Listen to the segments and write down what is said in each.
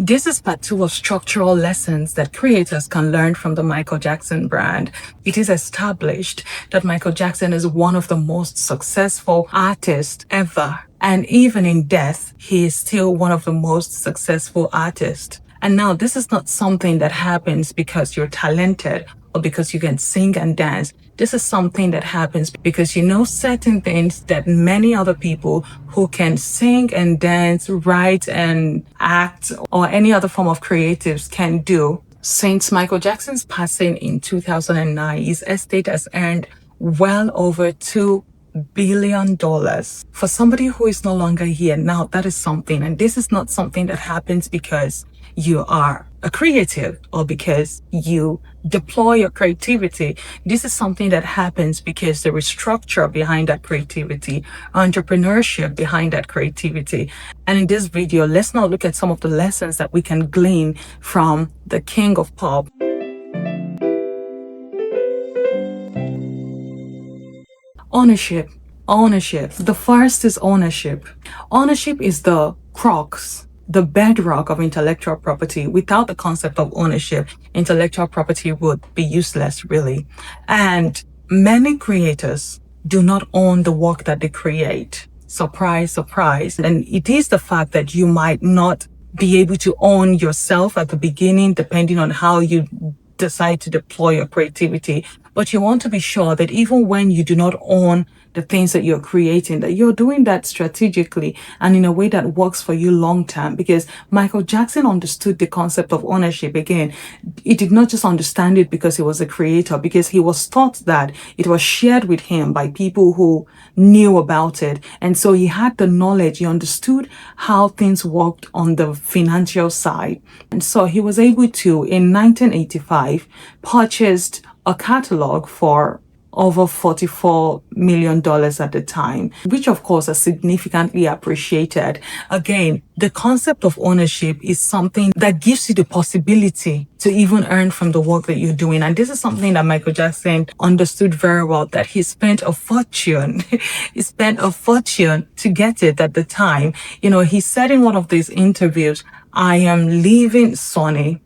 This is part 2 of structural lessons that creators can learn from the Micheal Jackson brand. It is established that Micheal Jackson is one of the most successful artists ever. And even in death, he is still one of the most successful artists. And now this is not something that happens because you're talented or because you can sing and dance. This is something that happens because you know certain things that many other people who can sing and dance, write and act, or any other form of creatives can do. Since Micheal Jackson's passing in 2009, his estate has earned well over $2 billion. For somebody who is no longer here now, that is something. And this is not something that happens because you are a creative or because you deploy your creativity. This is something that happens because there is structure behind that creativity, entrepreneurship behind that creativity. And in this video, let's now look at some of the lessons that we can glean from the king of pop. Ownership. The first is ownership. Ownership is the crux, the bedrock of intellectual property. Without the concept of ownership, intellectual property would be useless, really. And many creators do not own the work that they create. Surprise, surprise. And it is the fact that you might not be able to own yourself at the beginning, depending on how you decide to deploy your creativity. But you want to be sure that even when you do not own the things that you're creating, that you're doing that strategically and in a way that works for you long term. Because Micheal Jackson understood the concept of ownership. Again, he did not just understand it because he was a creator, because he was taught that it was shared with him by people who knew about it. And so he had the knowledge, he understood how things worked on the financial side. And so he was able to, in 1985, purchased a catalog for over $44 million at the time, which of course is significantly appreciated. Again, the concept of ownership is something that gives you the possibility to even earn from the work that you're doing. And this is something that Micheal Jackson understood very well, that he spent a fortune. He spent a fortune to get it at the time. You know, he said in one of these interviews, I am leaving Sony,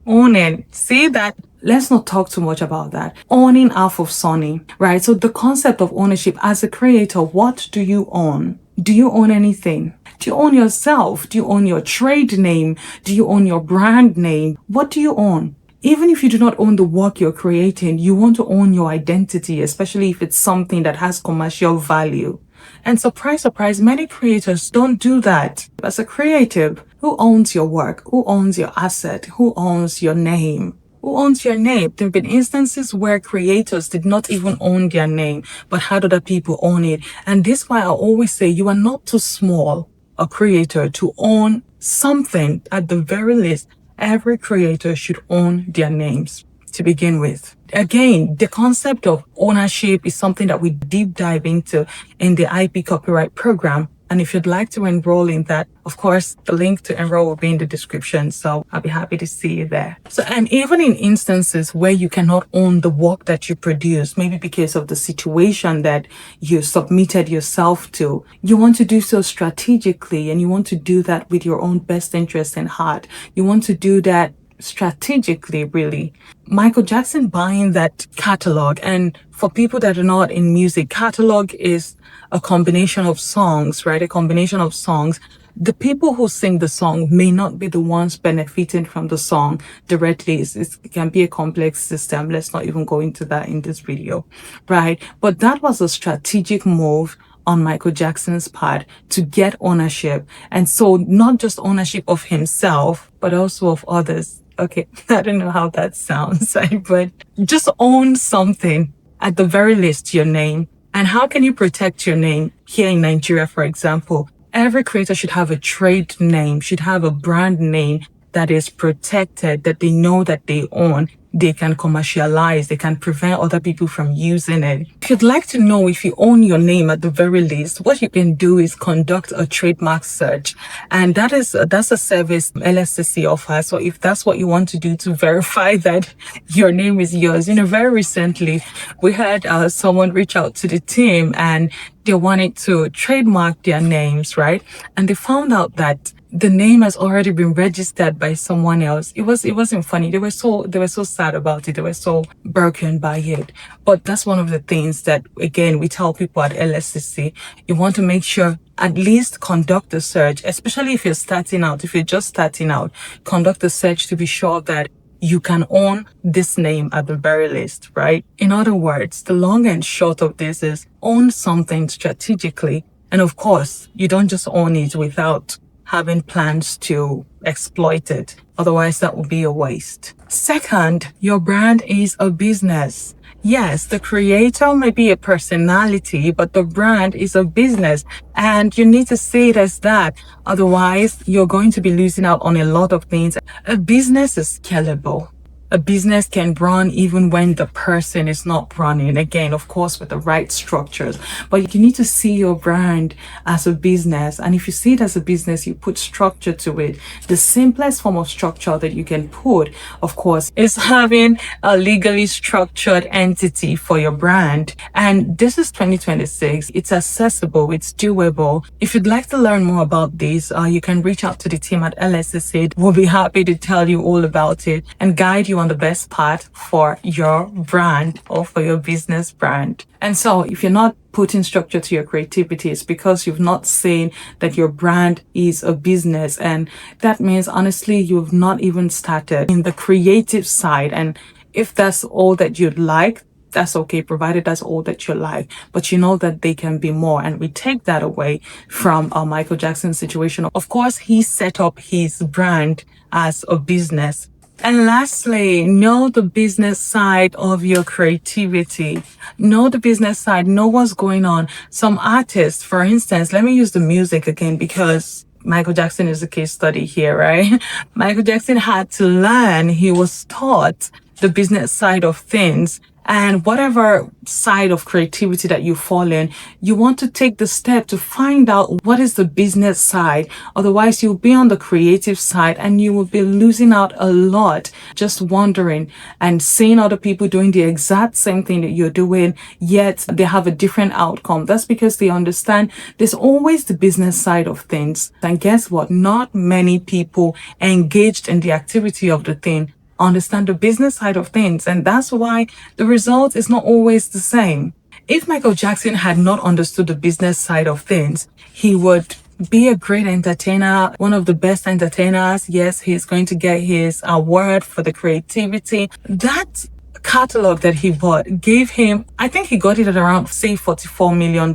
owning. See that? Let's not talk too much about that. Owning half of Sony, right? So the concept of ownership as a creator, what do you own? Do you own anything? Do you own yourself? Do you own your trade name? Do you own your brand name? What do you own? Even if you do not own the work you're creating, you want to own your identity, especially if it's something that has commercial value. And surprise, surprise, many creators don't do that. As a creative, who owns your work? Who owns your asset? Who owns your name? Who owns your name? There have been instances where creators did not even own their name, but had other people own it. And this is why I always say you are not too small a creator to own something. At the very least, every creator should own their names to begin with. Again, the concept of ownership is something that we deep dive into in the IP copyright program. And if you'd like to enroll in that, of course, the link to enroll will be in the description. So I'll be happy to see you there. So, and even in instances where you cannot own the work that you produce, maybe because of the situation that you submitted yourself to, you want to do so strategically, and you want to do that with your own best interest in heart. You want to do that strategically, really. Micheal Jackson buying that catalog, and for people that are not in music, catalog is a combination of songs, right? A combination of songs. The people who sing the song may not be the ones benefiting from the song directly. It can be a complex system. Let's not even go into that in this video, right? But that was a strategic move on Micheal Jackson's part to get ownership. And so not just ownership of himself, but also of others. Okay, I don't know how that sounds, right? But just own something, at the very least, your name. And how can you protect your name? Here in Nigeria, for example, every creator should have a trade name, should have a brand name that is protected, that they know that they own. They can commercialize, they can prevent other people from using it. If you'd like to know if you own your name at the very least, what you can do is conduct a trademark search. And that's a service LSCC offers. So if that's what you want to do to verify that your name is yours. You know, very recently we had someone reach out to the team and they wanted to trademark their names, right? And they found out that the name has already been registered by someone else. It wasn't funny. They were so sad about it. They were so broken by it. But that's one of the things that, again, we tell people at LSCC. You want to make sure at least conduct the search, especially if you're starting out. If you're just starting out, conduct the search to be sure that you can own this name at the very least, right? In other words, the long and short of this is own something strategically. And of course, you don't just own it without having plans to exploit it. Otherwise, that would be a waste. Second, your brand is a business. Yes, the creator may be a personality, but the brand is a business, and you need to see it as that. Otherwise, you're going to be losing out on a lot of things. A business is scalable. A business can run even when the person is not running. Again, of course, with the right structures. But you need to see your brand as a business. And if you see it as a business, you put structure to it. The simplest form of structure that you can put, of course, is having a legally structured entity for your brand. And this is 2026. It's accessible. It's doable. If you'd like to learn more about this, you can reach out to the team at LSCC. We'll be happy to tell you all about it and guide you on the best path for your brand or for your business brand. And so if you're not putting structure to your creativity, it's because you've not seen that your brand is a business. And that means, honestly, you've not even started in the creative side. And if that's all that you'd like, that's okay, provided that's all that you like. But you know that they can be more. And we take that away from our Micheal Jackson situation. Of course, he set up his brand as a business. And lastly, know the business side of your creativity. Know the business side. Know what's going on. Some artists, for instance, let me use the music again because Micheal Jackson is a case study here, right? Micheal Jackson had to learn. He was taught the business side of things. And whatever side of creativity that you fall in, you want to take the step to find out what is the business side. Otherwise, you'll be on the creative side and you will be losing out a lot just wondering and seeing other people doing the exact same thing that you're doing, yet they have a different outcome. That's because they understand there's always the business side of things. And guess what? Not many people engaged in the activity of the thing understand the business side of things, and that's why the result is not always the same. If Micheal Jackson had not understood the business side of things, he would be a great entertainer, one of the best entertainers. Yes, he's going to get his award for the creativity. That catalog that he bought gave him, I think he got it at around, say, $44 million.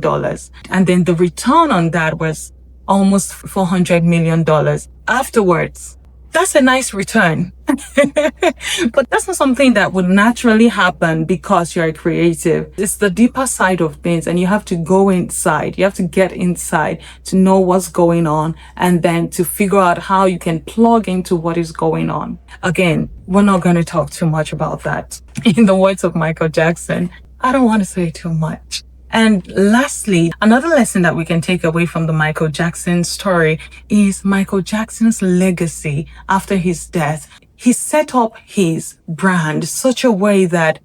And then the return on that was almost $400 million. Afterwards, that's a nice return. But that's not something that would naturally happen because you're a creative. It's the deeper side of things, and you have to go inside. You have to get inside to know what's going on and then to figure out how you can plug into what is going on. Again, we're not going to talk too much about that. In the words of Micheal Jackson, I don't want to say too much. And lastly, another lesson that we can take away from the Micheal Jackson story is Micheal Jackson's legacy after his death. He set up his brand such a way that,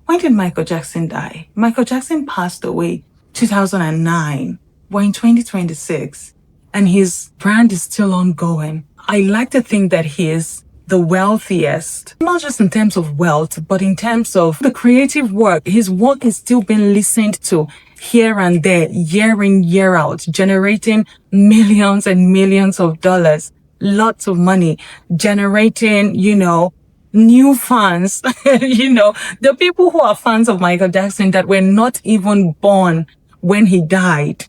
when did Micheal Jackson die? Micheal Jackson passed away 2009. We're in 2026 and his brand is still ongoing. I like to think that he is the wealthiest, not just in terms of wealth, but in terms of the creative work. His work is still being listened to here and there, year in, year out, generating millions and millions of dollars, lots of money, generating, new fans. The people who are fans of Micheal Jackson that were not even born when he died,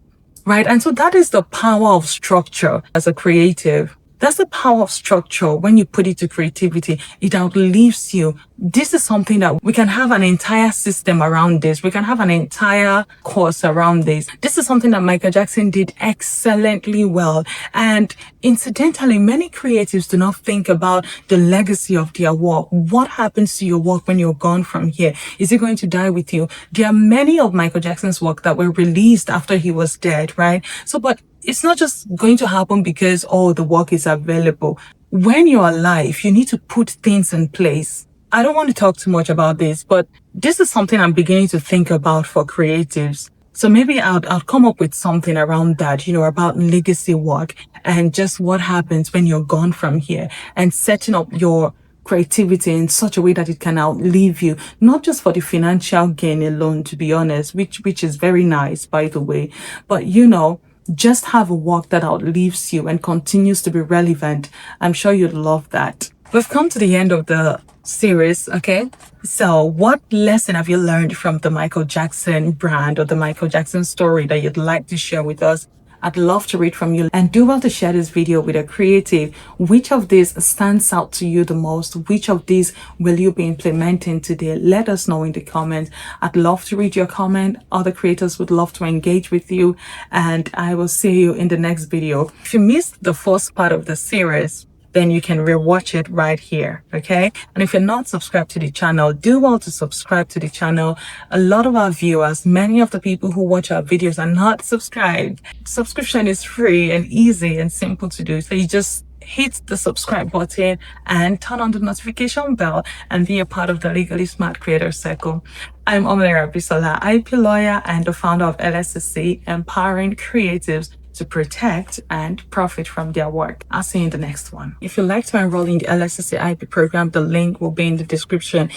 right? And so that is the power of structure as a creative. That's the power of structure. When you put it to creativity, it outlives you. This is something that we can have an entire system around this. We can have an entire course around this. This is something that Micheal Jackson did excellently well. And incidentally, many creatives do not think about the legacy of their work. What happens to your work when you're gone from here? Is it going to die with you? There are many of Micheal Jackson's work that were released after he was dead, right? But it's not just going to happen because, the work is available. When you're alive, you need to put things in place. I don't want to talk too much about this, but this is something I'm beginning to think about for creatives. So maybe I'll come up with something around that, about legacy work and just what happens when you're gone from here, and setting up your creativity in such a way that it can outlive you, not just for the financial gain alone, to be honest, which is very nice, by the way, but just have a work that outlives you and continues to be relevant. I'm sure you'd love that. We've come to the end of the series, okay? So what lesson have you learned from the Micheal Jackson brand or the Micheal Jackson story that you'd like to share with us? I'd love to read from you, and do well to share this video with a creative. Which of these stands out to you the most? Which of these will you be implementing today? Let us know in the comments. I'd love to read your comment. Other creators would love to engage with you, and I will see you in the next video. If you missed the first part of the series, then you can rewatch it right here, okay? And if you're not subscribed to the channel, do well to subscribe to the channel. A lot of our viewers, many of the people who watch our videos are not subscribed. Subscription is free and easy and simple to do. So you just hit the subscribe button and turn on the notification bell and be a part of the Legally Smart Creator Circle. I'm Abisola IP lawyer and the founder of LSCC, empowering creatives to protect and profit from their work. I'll see you in the next one. If you'd like to enroll in the LSCC IP program, the link will be in the description.